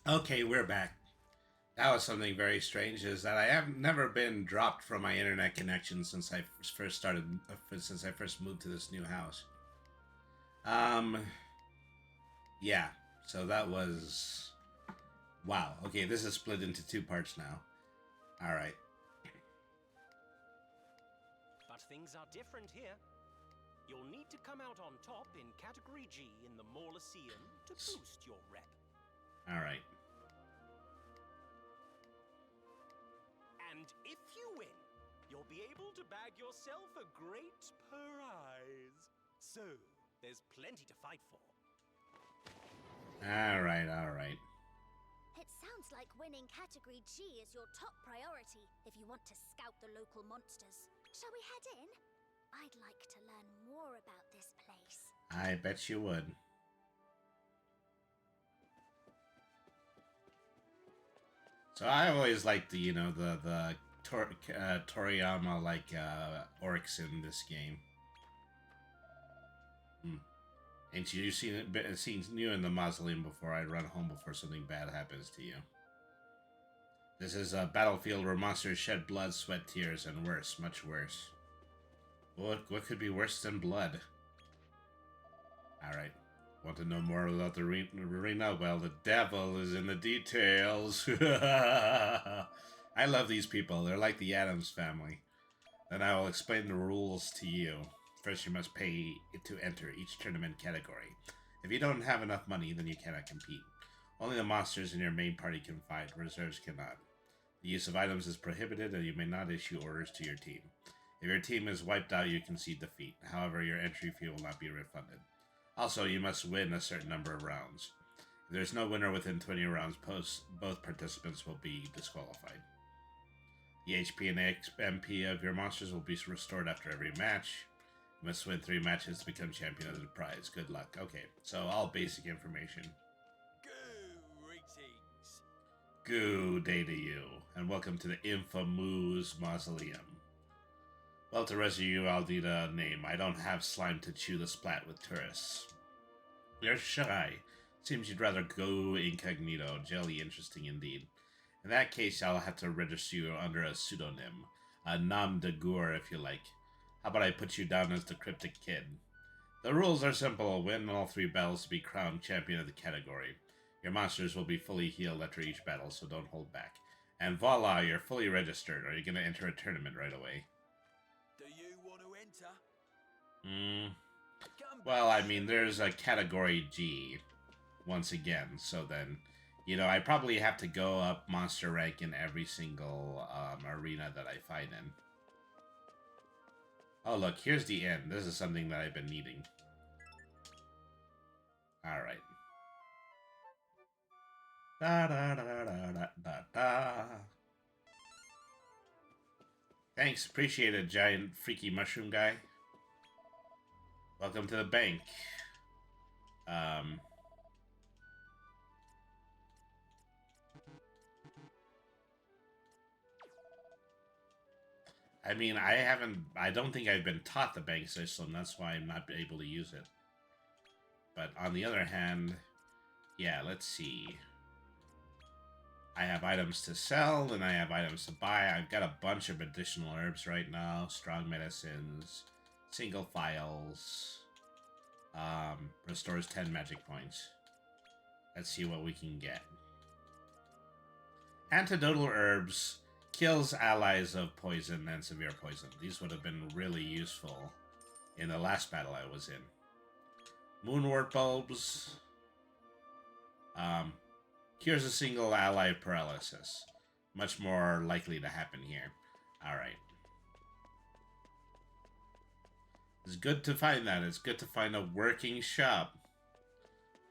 Okay, we're back. That was something very strange. Is that I have never been dropped from my internet connection since I first started, since I first moved to this new house. Um, yeah. So that was wow. Okay, this is split into two parts now. All right. But things are different here. You'll need to come out on top in Category G in the Mauloseum to boost your rep. All right. And if you win, you'll be able to bag yourself a great prize. So, there's plenty to fight for. All right. All right. It sounds like winning Category G is your top priority if you want to scout the local monsters. Shall we head in? I'd like to learn more about this place. I bet you would. So I always liked the Toriyama orcs in this game. Hmm. Ain't you seen you in the mausoleum before? I'd run home before something bad happens to you. This is a battlefield where monsters shed blood, sweat, tears, and worse, much worse. What could be worse than blood? Alright. Want to know more about the arena? Well, the devil is in the details. I love these people. They're like the Adams family. Then I will explain the rules to you. First, you must pay to enter each tournament category. If you don't have enough money, then you cannot compete. Only the monsters in your main party can fight. Reserves cannot. The use of items is prohibited, and you may not issue orders to your team. If your team is wiped out, you concede defeat. However, your entry fee will not be refunded. Also, you must win a certain number of rounds. If there's no winner within 20 rounds, both participants will be disqualified. The HP and MP of your monsters will be restored after every match. You must win 3 matches to become champion of the prize. Good luck. Okay, so all basic information. Greetings. Good day to you, and welcome to the infamous Mausoleum. Well, to rescue you, I'll need a name. I don't have slime to chew the splat with tourists. You're shy. Seems you'd rather go incognito. Jelly interesting indeed. In that case, I'll have to register you under a pseudonym. A nom de guerre, if you like. How about I put you down as the Cryptic Kid? The rules are simple. Win all 3 battles to be crowned champion of the category. Your monsters will be fully healed after each battle, so don't hold back. And voila, you're fully registered. Are you going to enter a tournament right away? Do you want to enter? Hmm. Come Well, I back. mean, there's a category G, once again, so then, I probably have to go up monster rank in every single arena that I fight in. Oh, look, here's the end. This is something that I've been needing. Alright. Da da da da da da da. Thanks, appreciate it, giant freaky mushroom guy. Welcome to the bank. Um, I mean, I don't think I've been taught the bank system, that's why I'm not able to use it. But on the other hand, yeah, let's see. I have items to sell, and I have items to buy. I've got a bunch of additional herbs right now. Strong medicines, single files, restores 10 magic points. Let's see what we can get. Antidotal herbs kills allies of poison and severe poison. These would have been really useful in the last battle I was in. Moonwort bulbs. Cures a single ally paralysis. Much more likely to happen here. Alright. It's good to find that. It's good to find a working shop.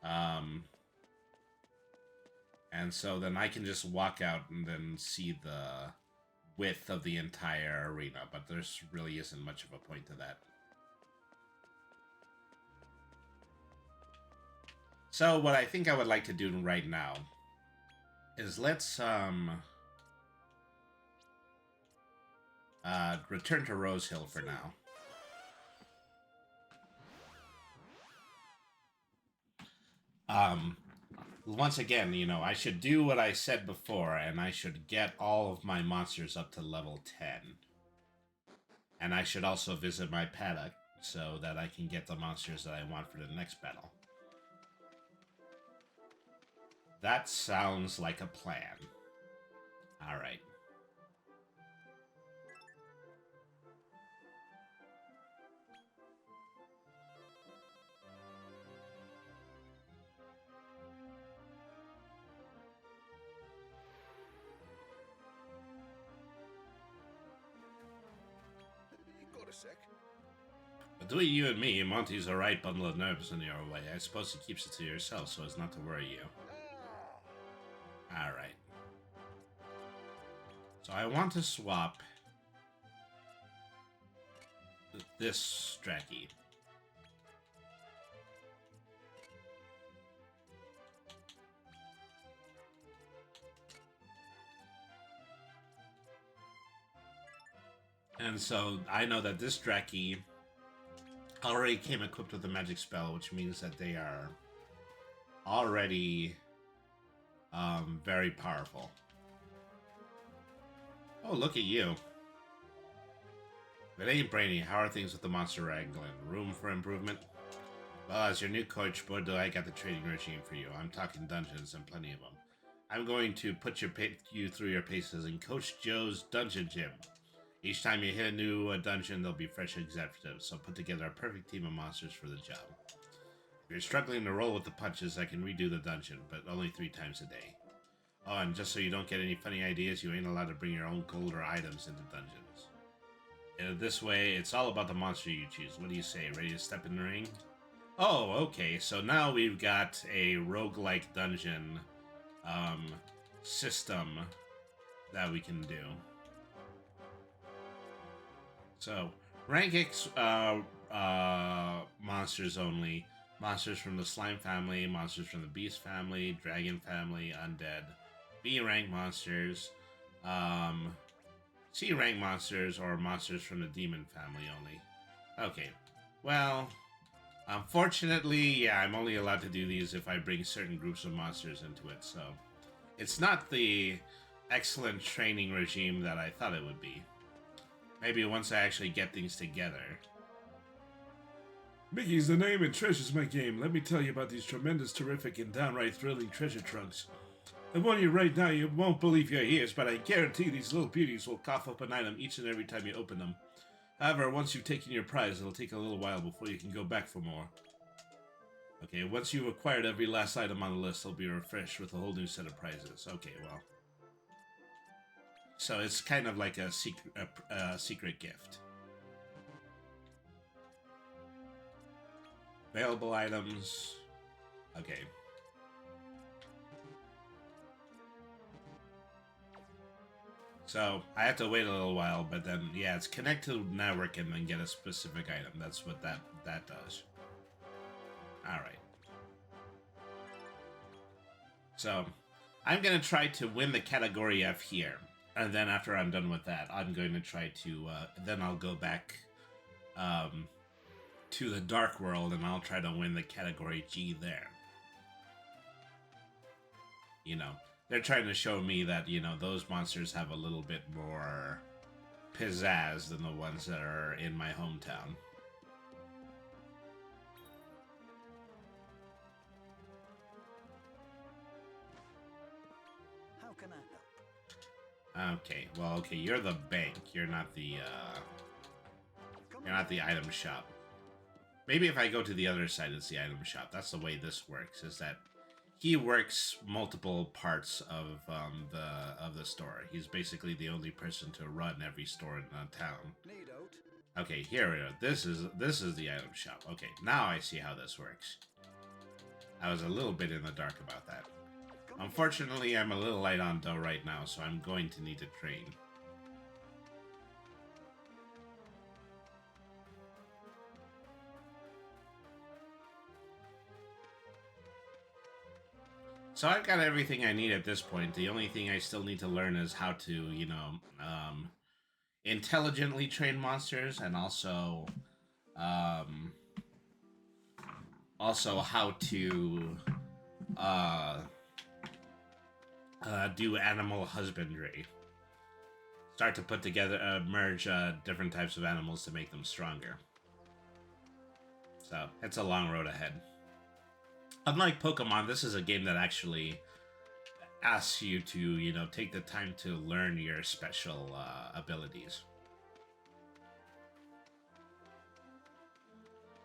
And so then I can just walk out and then see the width of the entire arena, but there's really isn't much of a point to that. So what I think I would like to do right now is let's return to Rose Hill for now. once again, you know, I should do what I said before, and I should get all of my monsters up to level 10. And I should also visit my paddock so that I can get the monsters that I want for the next battle. That sounds like a plan. Alright. Got a sec? Between you and me, Monty's a right bundle of nerves in your way. I suppose he keeps it to yourself so as not to worry you. Alright. So I want to swap this Stracky. And so I know that this Stracky already came equipped with a magic spell, which means that they are already very powerful. Oh, look at you. If it ain't Brainy, how are things with the monster wrangling? Room for improvement? Well, as your new coach, Bordeaux, I got the training regime for you. I'm talking dungeons and plenty of them. I'm going to put you through your paces in Coach Joe's Dungeon Gym. Each time you hit a new dungeon, there'll be fresh executives, so put together a perfect team of monsters for the job. If you're struggling to roll with the punches, I can redo the dungeon, but only 3 times a day. Oh, and just so you don't get any funny ideas, you ain't allowed to bring your own gold or items into dungeons. This way, it's all about the monster you choose. What do you say? Ready to step in the ring? Oh, okay, so now we've got a roguelike dungeon system that we can do. So, rank X monsters only. Monsters from the slime family, monsters from the beast family, dragon family, undead. B rank monsters, C rank monsters, or monsters from the demon family only. Okay, well, unfortunately, yeah, I'm only allowed to do these if I bring certain groups of monsters into it, so it's not the excellent training regime that I thought it would be. Maybe once I actually get things together. Mickey's the name and treasure's my game. Let me tell you about these tremendous, terrific, and downright thrilling treasure trunks. I warn you right now, you won't believe your ears, but I guarantee these little beauties will cough up an item each and every time you open them. However, once you've taken your prize, it'll take a little while before you can go back for more. Okay, once you've acquired every last item on the list, they'll be refreshed with a whole new set of prizes. Okay, well. So it's kind of like a secret gift. Available items. Okay. So I have to wait a little while, but then yeah, it's connect to network and then get a specific item. That's what that does. All right. So I'm gonna try to win the category F here, and then after I'm done with that, I'm going to try to then I'll go back to the Dark World and I'll try to win the category G there. You know. They're trying to show me that, you know, those monsters have a little bit more pizzazz than the ones that are in my hometown. How can I help? Okay, well, okay, you're the bank. You're not the item shop. Maybe if I go to the other side, it's the item shop. That's the way this works, is that he works multiple parts of the store. He's basically the only person to run every store in the town. Need out? Okay, here we go. This is the item shop. Okay, now I see how this works. I was a little bit in the dark about that. Unfortunately, I'm a little light on dough right now, so I'm going to need to train. So I've got everything I need at this point. The only thing I still need to learn is how to, you know, intelligently train monsters, and also how to, do animal husbandry. Start to put together, merge different types of animals to make them stronger. So, it's a long road ahead. Unlike Pokemon, this is a game that actually asks you to, you know, take the time to learn your special abilities.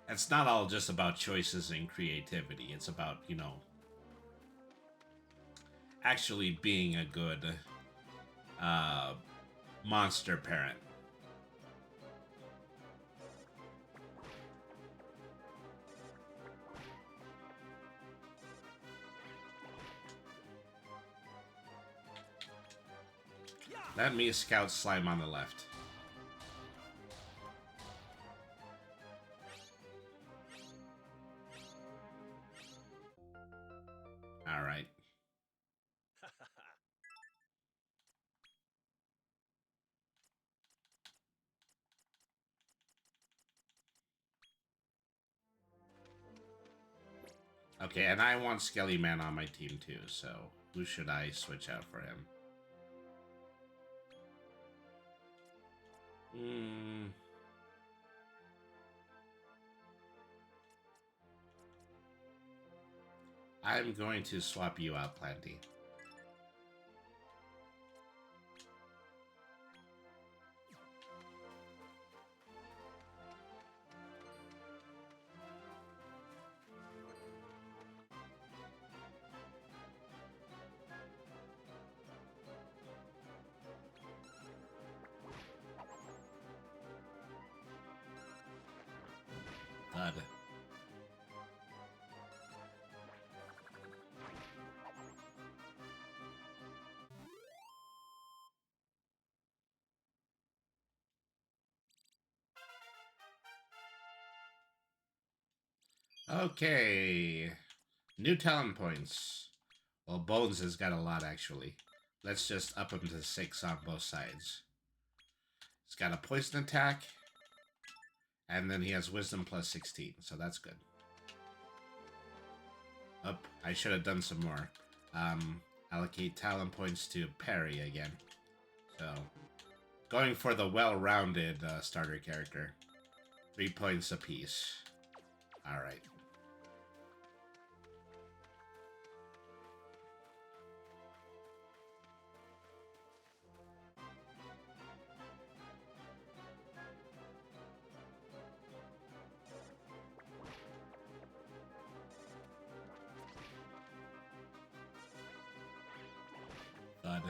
It's not all just about choices and creativity. It's about, you know, actually being a good monster parent. Let me scout slime on the left. All right. Okay, and I want Skelly Man on my team too, so who should I switch out for him? I'm going to swap you out, Planty. Thud. Okay. New talent points. Well, Bones has got a lot, actually. Let's just up him to 6 on both sides. He's got a poison attack. And then he has wisdom plus 16, so that's good. Oh, I should have done some more. Allocate talent points to parry again. So, going for the well-rounded starter character. 3 points apiece. Alright. Thud.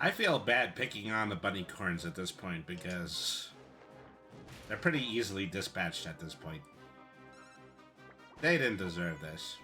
I feel bad picking on the bunny corns at this point because they're pretty easily dispatched at this point. They didn't deserve this.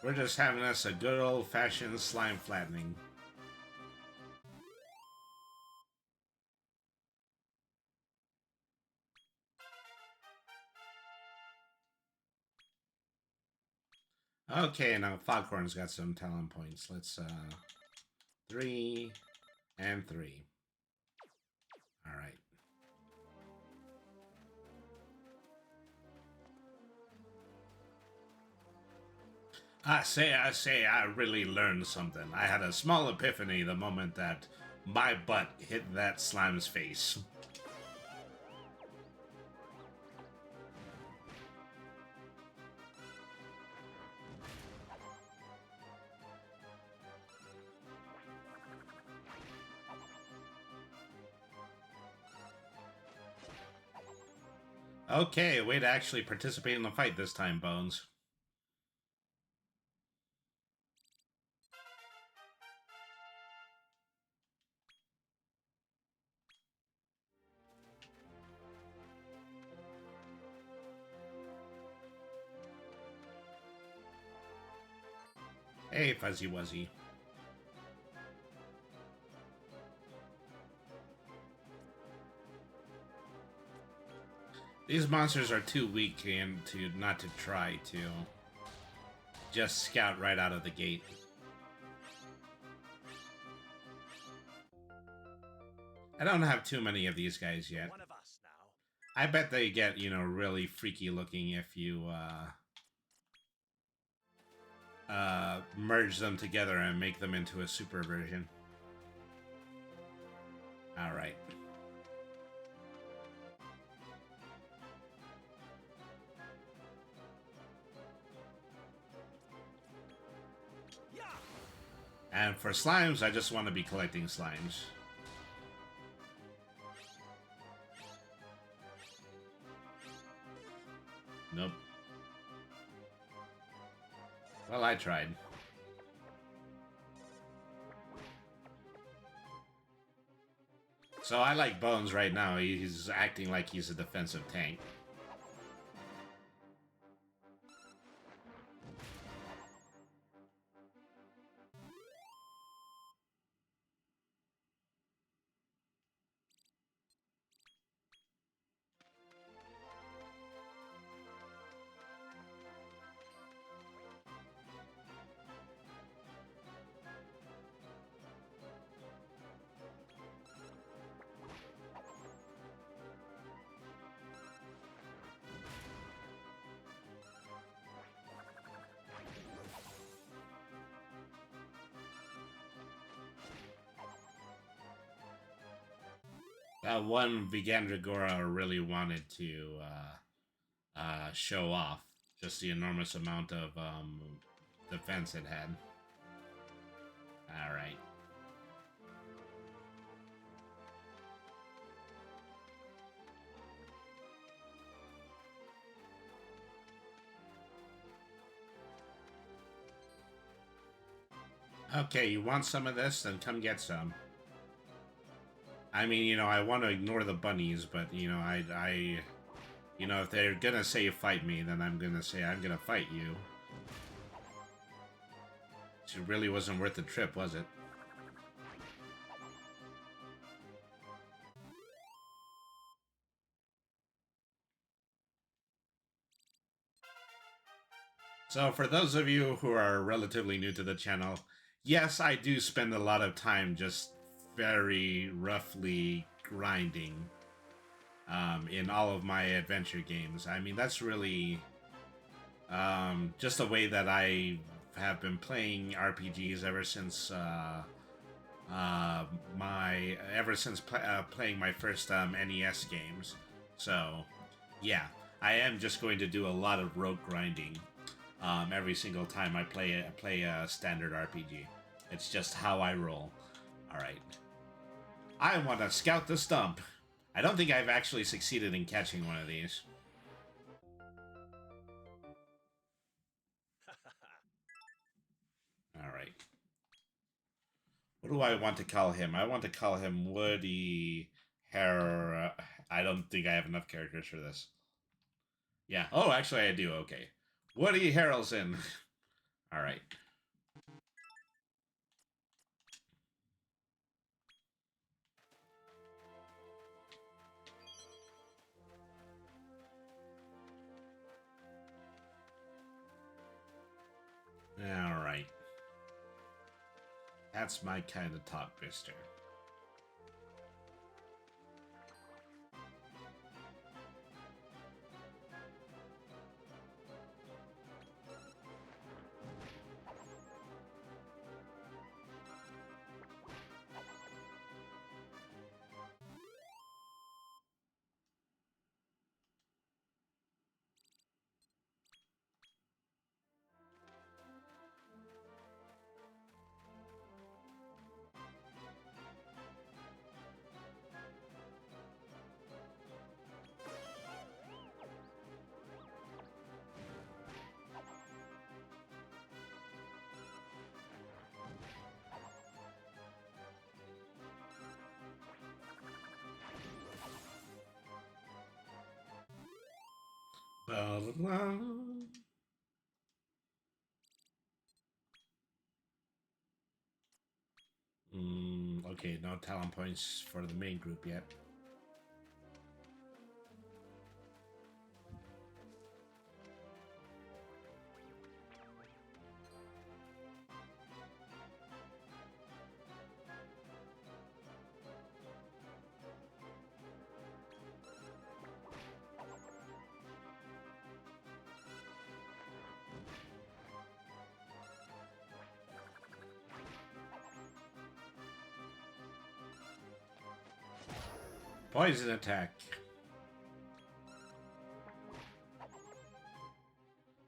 We're just having us a good old-fashioned slime flattening. Okay, now Foghorn's got some talent points. Let's, 3 and 3. Alright. I say, I really learned something. I had a small epiphany the moment that my butt hit that slime's face. Okay, way to actually participate in the fight this time, Bones. Hey, Fuzzy Wuzzy. These monsters are too weak and not to try to just scout right out of the gate. I don't have too many of these guys yet. One of us now. I bet they get, you know, really freaky looking if you merge them together and make them into a super version. All right. Yeah. And for slimes, I just want to be collecting slimes. Nope. Well, I tried. So I like Bones right now. He's acting like he's a defensive tank. That one Vigandragora really wanted to show off just the enormous amount of defense it had. All right. Okay, you want some of this? Then come get some. I mean, you know, I want to ignore the bunnies, but, you know, you know, if they're gonna say fight me, then I'm gonna say I'm gonna fight you. It really wasn't worth the trip, was it? So for those of you who are relatively new to the channel, yes, I do spend a lot of time just very roughly grinding in all of my adventure games. I mean, that's really just the way that I have been playing RPGs ever since playing my first NES games. So, yeah, I am just going to do a lot of rogue grinding every single time I play a standard RPG. It's just how I roll. All right. I want to scout the stump. I don't think I've actually succeeded in catching one of these. All right. What do I want to call him? I want to call him Woody Hair. I don't think I have enough characters for this. Yeah. Oh, actually, I do. Okay. Woody Harrelson. All right. All right. That's my kind of top bister. Ba-da-da. Okay, no talent points for the main group yet. Poison attack.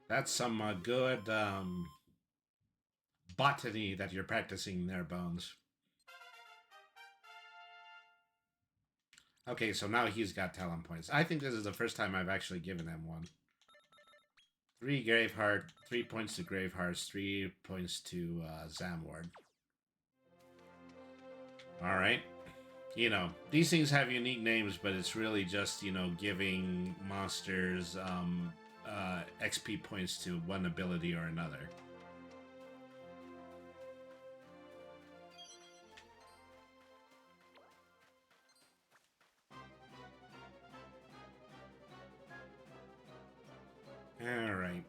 That's some good botany that you're practicing there, Bones. Okay, so now he's got talent points. I think this is the first time I've actually given him one. 3 Graveheart, 3 points to Gravehearts, 3 points to Zamward. Alright. You know, these things have unique names, but it's really just, you know, giving monsters XP points to one ability or another. Alright.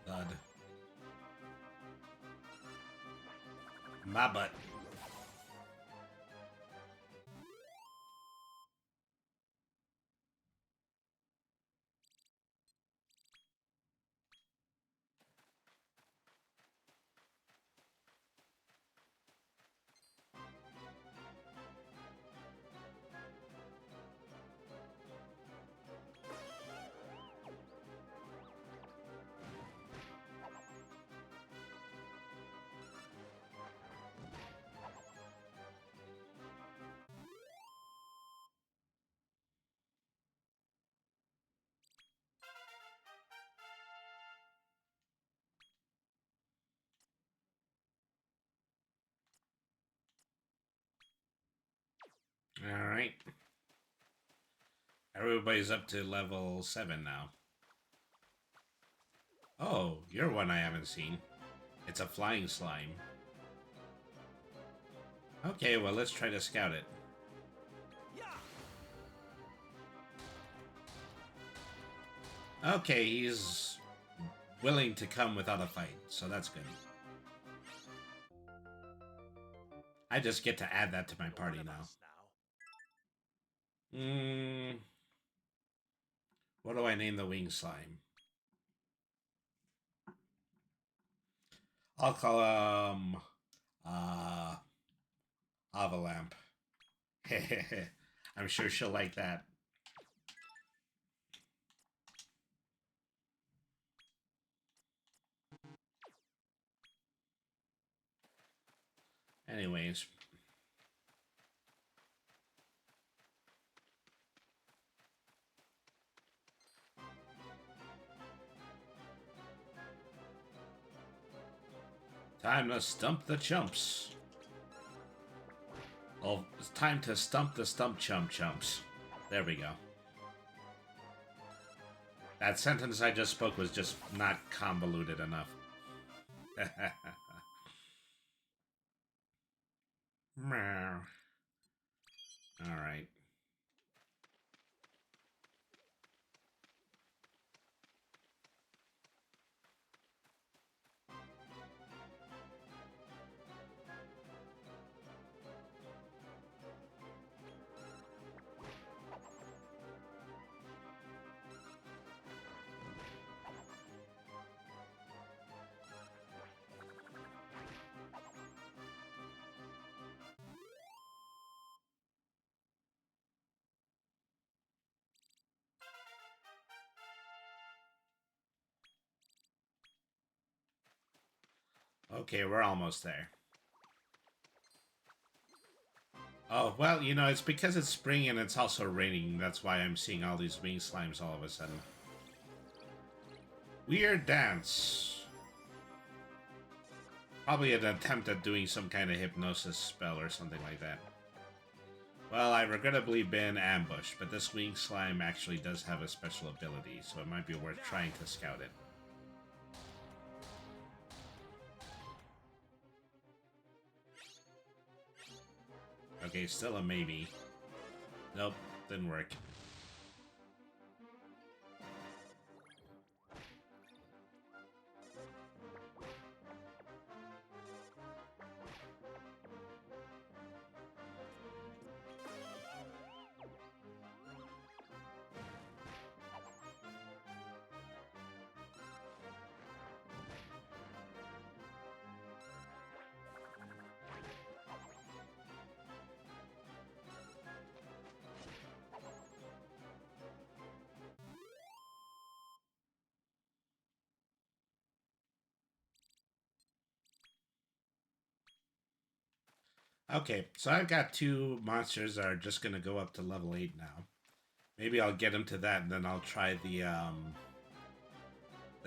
Thud. My butt. Alright. Everybody's up to level 7 now. Oh, you're one I haven't seen. It's a flying slime. Okay, well, let's try to scout it. Okay, he's willing to come without a fight, so that's good. I just get to add that to my party now. What do I name the wing slime? I'll call him Avalamp. I'm sure she'll like that. Anyways. Time to stump the chumps. Oh, it's time to stump the stump chumps. There we go. That sentence I just spoke was just not convoluted enough. Alright. Okay, we're almost there. Oh, well, you know, it's because it's spring and it's also raining. That's why I'm seeing all these wing slimes all of a sudden. Weird dance. Probably an attempt at doing some kind of hypnosis spell or something like that. Well, I regrettably been ambushed, but this wing slime actually does have a special ability, so it might be worth trying to scout it. Okay, still a maybe. Nope, didn't work. Okay, so I've got two monsters that are just gonna go up to level 8 now. Maybe I'll get them to that, and then I'll try the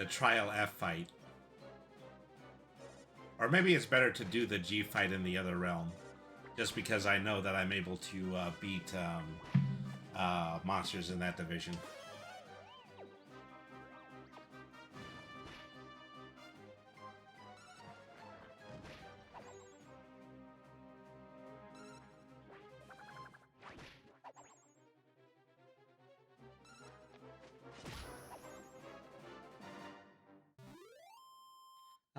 trial F fight. Or maybe it's better to do the G fight in the other realm, just because I know that I'm able to beat monsters in that division.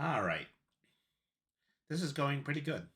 All right. This is going pretty good.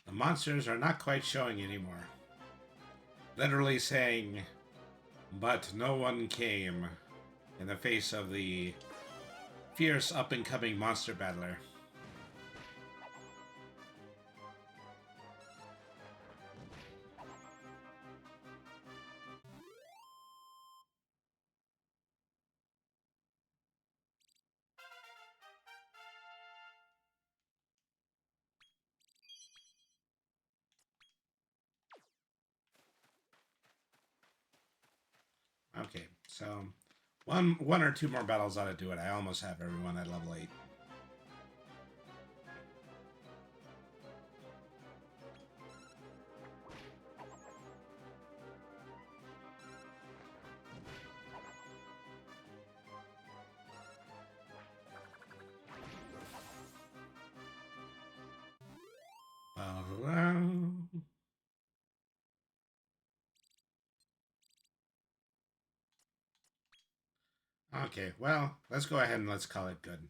The monsters are not quite showing anymore. Literally saying, "But no one came," in the face of the fierce up-and-coming monster battler. Okay, so one or two more battles ought to do it. I almost have everyone at level 8. Okay, well, let's go ahead and let's call it good.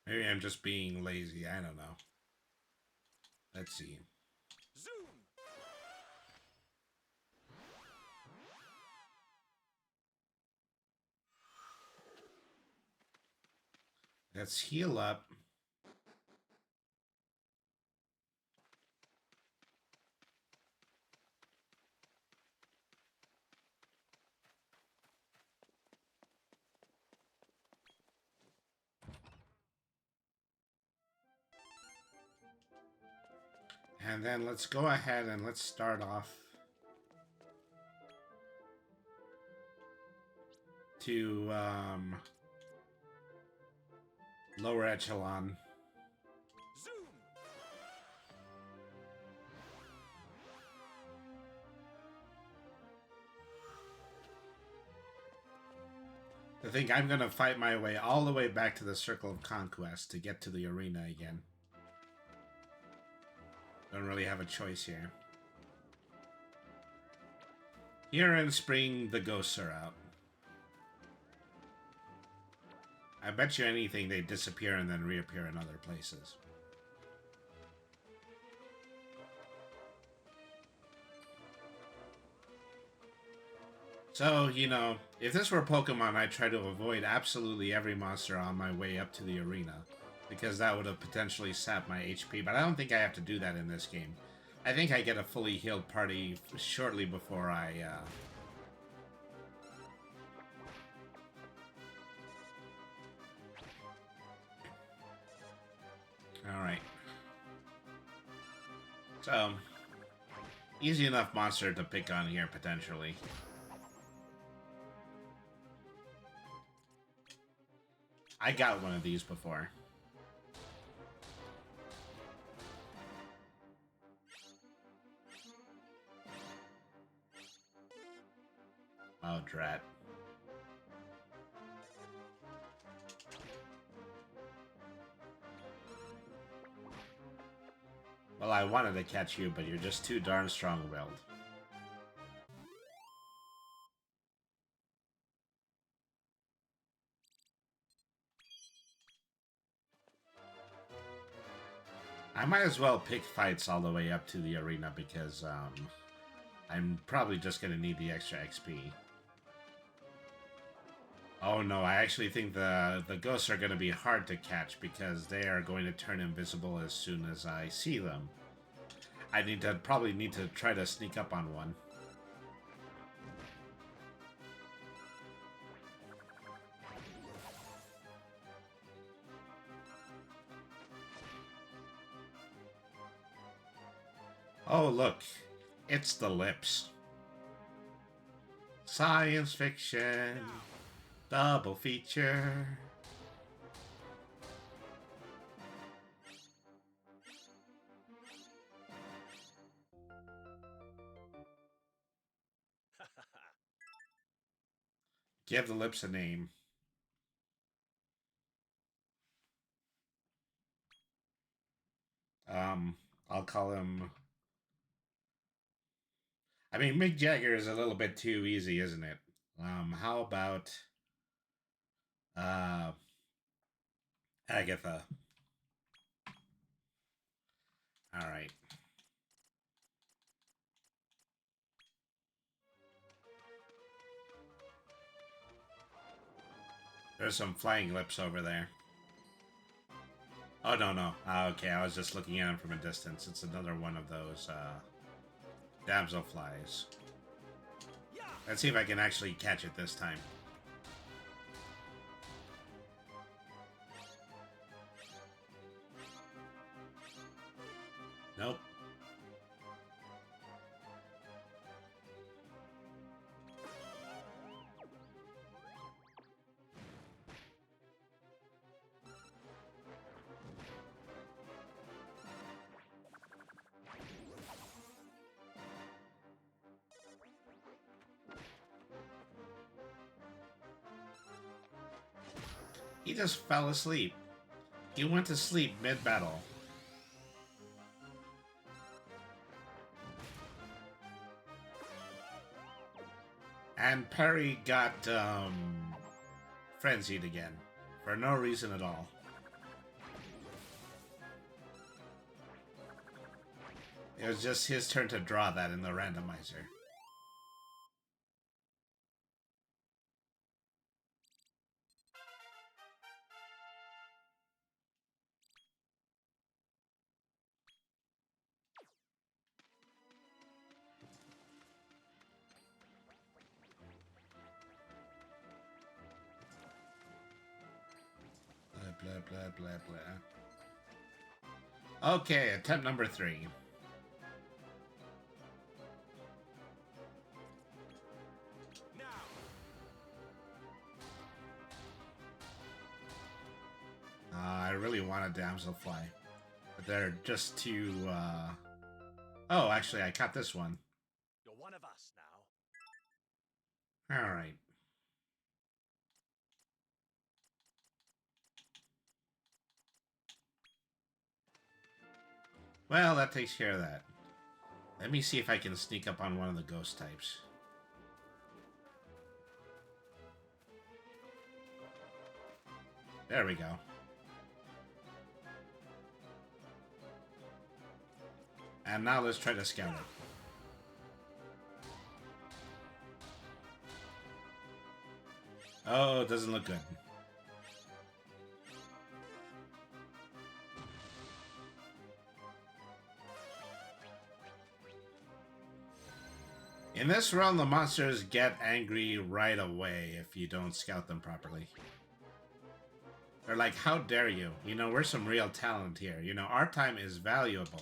Maybe I'm just being lazy. I don't know. Let's see. Zoom! Let's heal up. And then let's go ahead and let's start off to lower echelon. Zoom! I think I'm gonna fight my way all the way back to the Circle of Conquest to get to the arena again. Don't really have a choice here. Here in spring, the ghosts are out. I bet you anything they disappear and then reappear in other places. So, you know, if this were Pokemon, I'd try to avoid absolutely every monster on my way up to the arena, because that would have potentially sapped my HP, but I don't think I have to do that in this game. I think I get a fully healed party shortly before I, Alright. So, easy enough monster to pick on here, potentially. I got one of these before. Oh, drat. Well, I wanted to catch you, but you're just too darn strong-willed. I might as well pick fights all the way up to the arena because, I'm probably just gonna need the extra XP. Oh no, I actually think the ghosts are gonna be hard to catch because they are going to turn invisible as soon as I see them. I probably need to try to sneak up on one. Oh, look. It's the lips. Science fiction. Double feature. Give the lips a name. I'll call him... I mean, Mick Jagger is a little bit too easy, isn't it? How about... Agatha. Alright. There's some flying lips over there. Oh, no. Okay, I was just looking at him from a distance. It's another one of those, damselflies. Let's see if I can actually catch it this time. Nope. He just fell asleep. He went to sleep mid-battle. And Perry got, frenzied again. For no reason at all. It was just his turn to draw that in the randomizer. Blah, blah, blah, blah. Okay, attempt number 3. I really want a damselfly. But they're just too, Oh, actually, I caught this one. You're one of us now. Alright. Well, that takes care of that. Let me see if I can sneak up on one of the ghost types. There we go. And now let's try to scout it. Oh, it doesn't look good. In this realm, the monsters get angry right away if you don't scout them properly. They're like, how dare you? You know, we're some real talent here. You know, our time is valuable.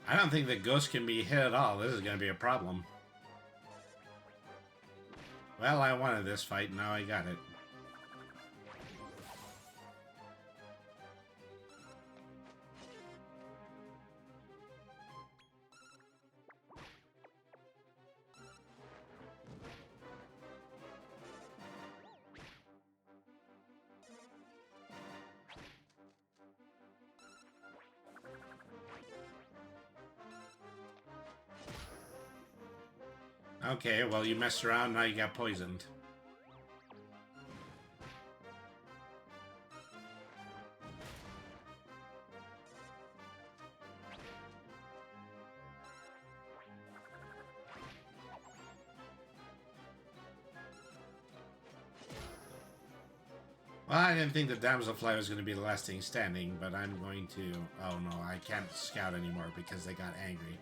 I don't think the ghost can be hit at all. This is going to be a problem. Well, I wanted this fight, now I got it. Okay, well, you messed around, now you got poisoned. Well, I didn't think the damselfly was going to be the last thing standing, but I'm going to... Oh no, I can't scout anymore because they got angry.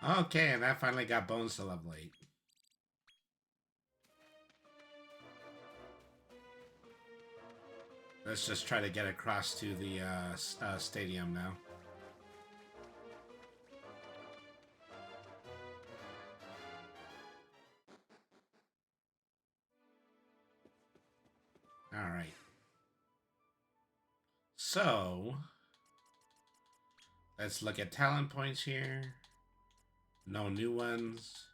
Okay, and that finally got Bones to level 8. Let's just try to get across to the stadium now. Alright. So, let's look at talent points here. No new ones,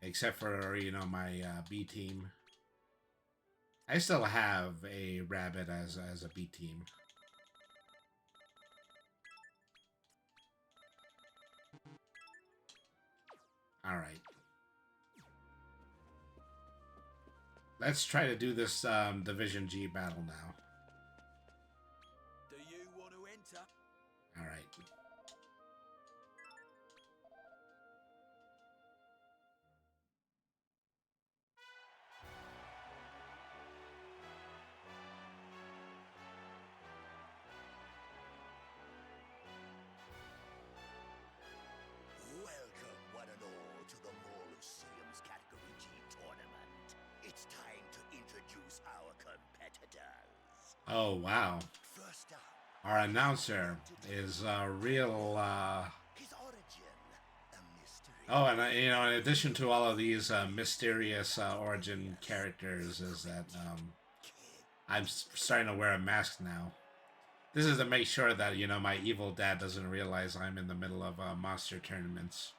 except for, you know, my B team. I still have a rabbit as a B team. All right. Let's try to do this Division G battle now. Do you want to enter? All right. Welcome, one and all, to the Moluseum's Category G tournament. It's time to introduce our competitors. Oh, wow. First up, Our announcer is a real... his origin, a mystery. Oh, and you know, in addition to all of these mysterious origin characters, is that I'm starting to wear a mask now. This is to make sure that, you know, my evil dad doesn't realize I'm in the middle of monster tournaments.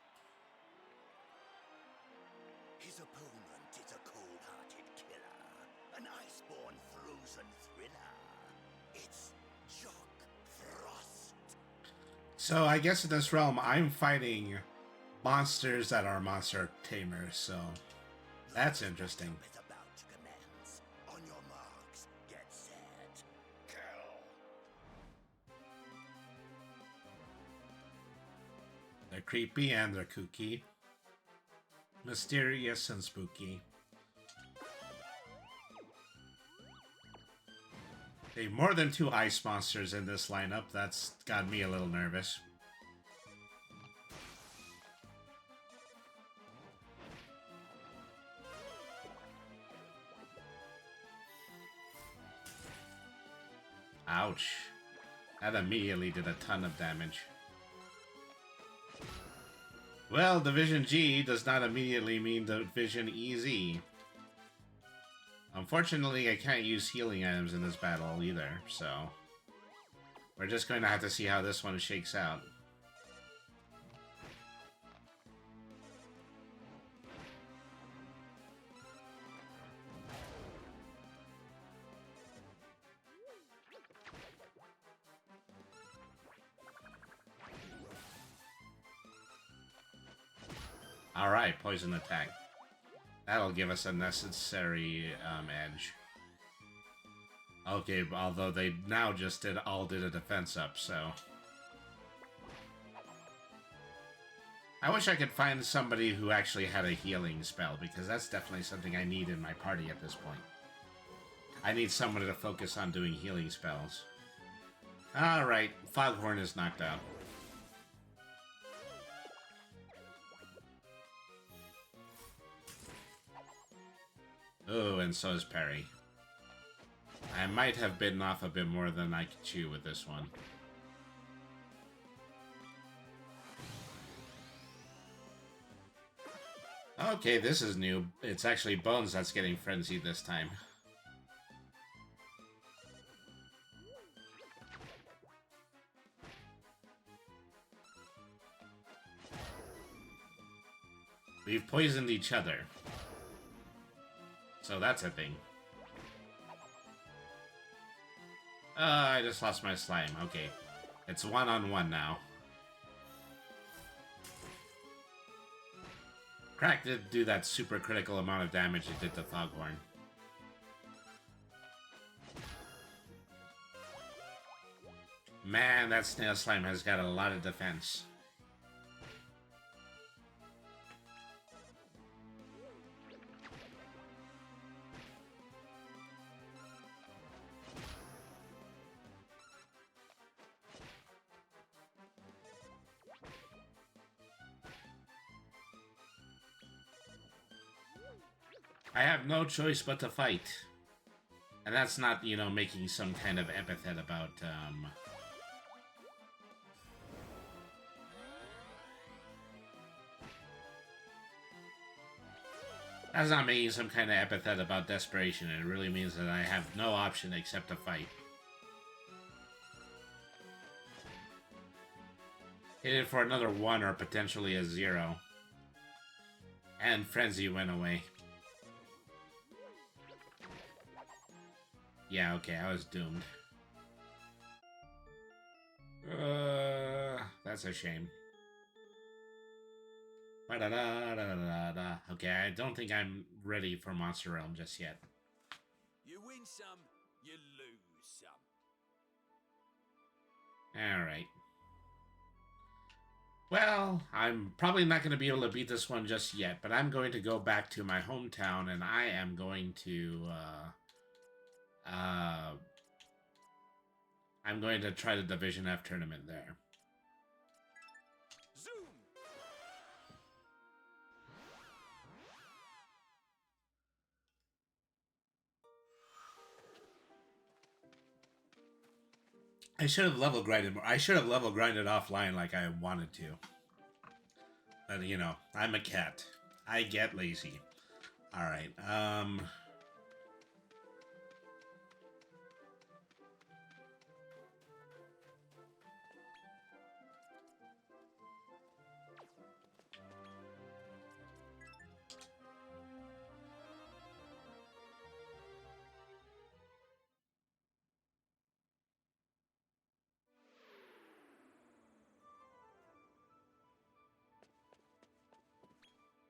His opponent is a cold-hearted killer, an iceborne frozen thriller. It's Jock Frost. So I guess in this realm, I'm fighting monsters that are monster tamers, so that's interesting. Is about to commence. On your marks, get set, kill. They're creepy and they're kooky. Mysterious and spooky. They have more than 2 ice monsters in this lineup. That's got me a little nervous. Ouch. That immediately did a ton of damage. Well, Division G does not immediately mean Division EZ. Unfortunately, I can't use healing items in this battle either, so... we're just going to have to see how this one shakes out. Alright, poison attack. That'll give us a necessary edge. Okay, although they now just did a defense up, so... I wish I could find somebody who actually had a healing spell, because that's definitely something I need in my party at this point. I need somebody to focus on doing healing spells. Alright, Foghorn is knocked out. Oh, and so is Perry. I might have bitten off a bit more than I could chew with this one. Okay, this is new. It's actually Bones that's getting frenzied this time. We've poisoned each other. So that's a thing. I just lost my slime. Okay. It's 1-on-1 now. Crack did do that super critical amount of damage it did to Foghorn. Man, that snail slime has got a lot of defense. I have no choice but to fight. And that's not, you know, making some kind of epithet about, That's not making some kind of epithet about desperation. It really means that I have no option except to fight. Hit it for another 1 or potentially a 0. And Frenzy went away. Yeah, okay, I was doomed. That's a shame. Okay, I don't think I'm ready for Monster Realm just yet. You win some, you lose some. Alright. Well, I'm probably not going to be able to beat this one just yet, but I'm going to go back to my hometown and I am going to, I'm going to try the Division F tournament there. Zoom! I should have level grinded more. I should have level grinded offline like I wanted to. But, you know, I'm a cat. I get lazy. Alright,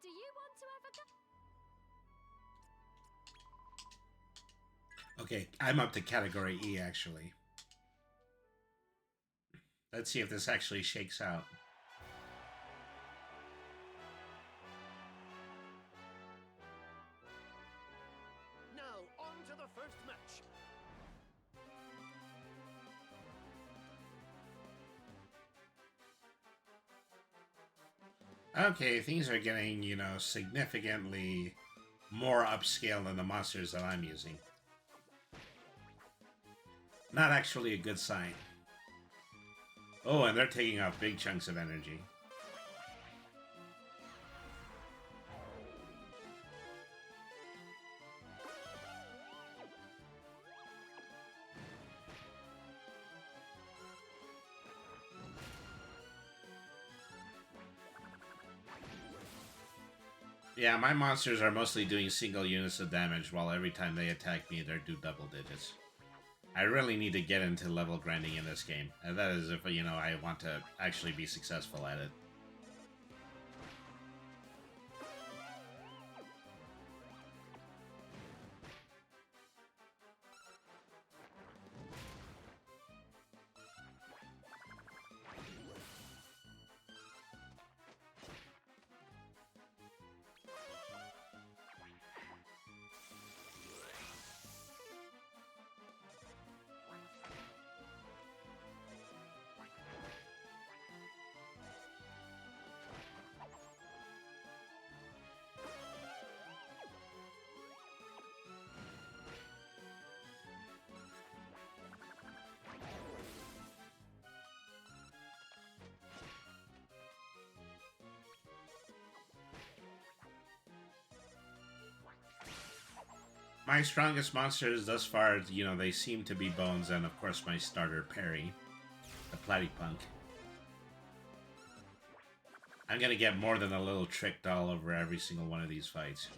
Do you want to ever go? okay, I'm up to category E, actually. Let's see if this actually shakes out. Okay, things are getting, you know, significantly more upscale than the monsters that I'm using. Not actually a good sign. Oh, and they're taking off big chunks of energy. Yeah, my monsters are mostly doing single units of damage, while every time they attack me, they do double digits. I really need to get into level grinding in this game, and that is if, you know, I want to actually be successful at it. My strongest monsters thus far, you know, they seem to be Bones and, of course, my starter, Perry, the Platypunk. I'm gonna get more than a little trick doll over every single one of these fights.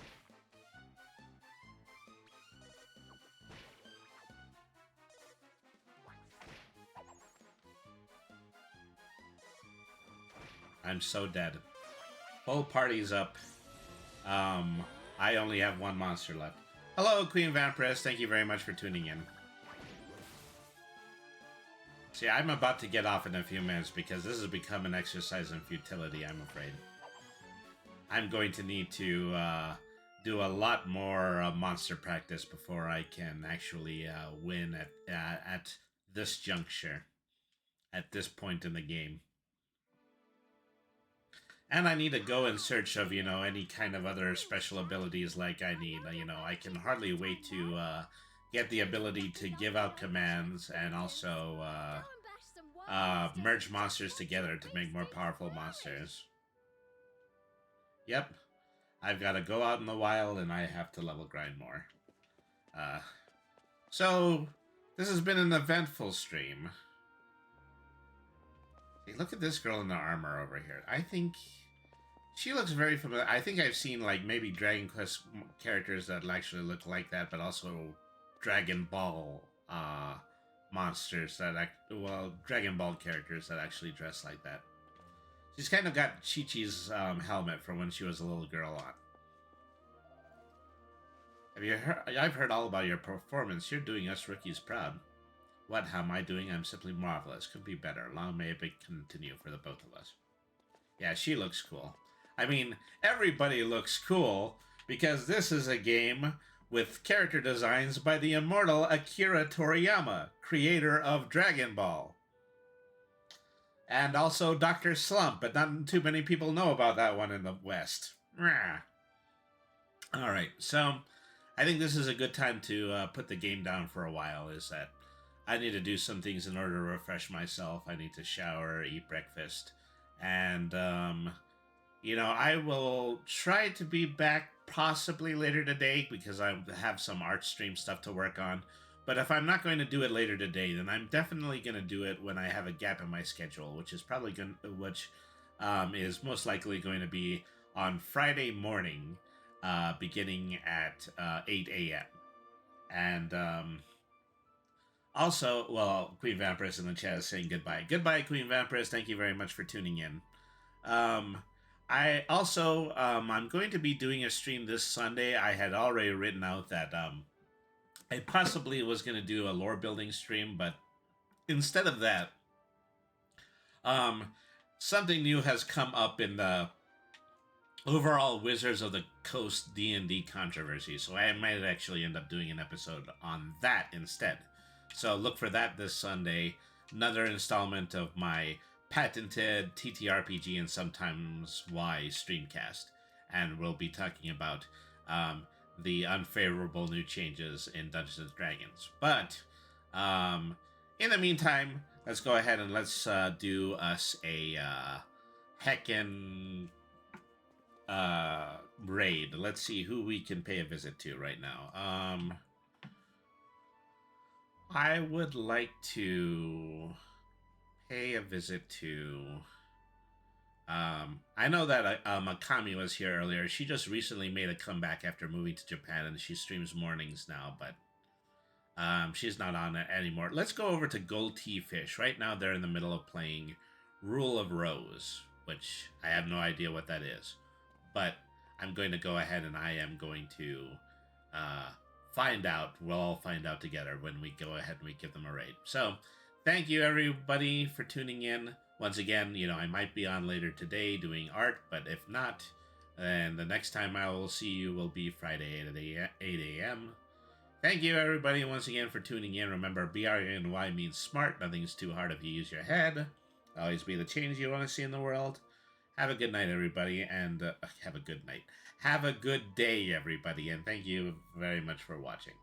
I'm so dead. Whole party's up. I only have one monster left. Hello, Queen Vampiress. Thank you very much for tuning in. See, I'm about to get off in a few minutes because this has become an exercise in futility, I'm afraid. I'm going to need to do a lot more monster practice before I can actually win at this juncture, at this point in the game. And I need to go in search of, you know, any kind of other special abilities like I need. You know, I can hardly wait to get the ability to give out commands and also merge monsters together to make more powerful monsters. Yep. I've got to go out in the wild and I have to level grind more. So, this has been an eventful stream. Hey, look at this girl in the armor over here. I think she looks very familiar. I think I've seen, like, maybe Dragon Quest characters that actually look like that, but also Dragon Ball monsters that Dragon Ball characters that actually dress like that. She's kind of got Chi-Chi's helmet from when she was a little girl on. Have you heard? I've heard all about your performance. You're doing us rookies proud. What? How am I doing? I'm simply marvelous. Could be better. Long may it continue for the both of us. Yeah, she looks cool. I mean, everybody looks cool because this is a game with character designs by the immortal Akira Toriyama, creator of Dragon Ball. And also Dr. Slump, but not too many people know about that one in the West. Alright, so I think this is a good time to put the game down for a while, is that I need to do some things in order to refresh myself. I need to shower, eat breakfast, and, you know, I will try to be back possibly later today because I have some art stream stuff to work on. But if I'm not going to do it later today, then I'm definitely going to do it when I have a gap in my schedule, which is probably is most likely going to be on Friday morning, beginning at 8 a.m. And, also, well, Queen Vampiress in the chat is saying goodbye. Goodbye, Queen Vampiress. Thank you very much for tuning in. I also, I'm going to be doing a stream this Sunday. I had already written out that I possibly was going to do a lore building stream, but instead of that, something new has come up in the overall Wizards of the Coast D&D controversy. So I might actually end up doing an episode on that instead. So look for that this Sunday. Another installment of my patented TTRPG and sometimes Y streamcast, and we'll be talking about the unfavorable new changes in Dungeons and Dragons. But in the meantime, let's go ahead and let's do us a heckin' raid. Let's see who we can pay a visit to right now. I would like to pay a visit to... I know that Makami was here earlier. She just recently made a comeback after moving to Japan, and she streams mornings now, but she's not on it anymore. Let's go over to Gold Tea Fish. Right now, they're in the middle of playing Rule of Rose, which I have no idea what that is. But I'm going to go ahead and I am going to find out. We'll all find out together when we go ahead and we give them a raid. So, thank you everybody for tuning in. Once again, you know, I might be on later today doing art, but if not, then the next time I will see you will be Friday at 8 a.m. Thank you everybody once again for tuning in. Remember, BRNY means smart. Nothing's too hard if you use your head. Always be the change you want to see in the world. Have a good night, everybody, and have a good night. Have a good day, everybody, and thank you very much for watching.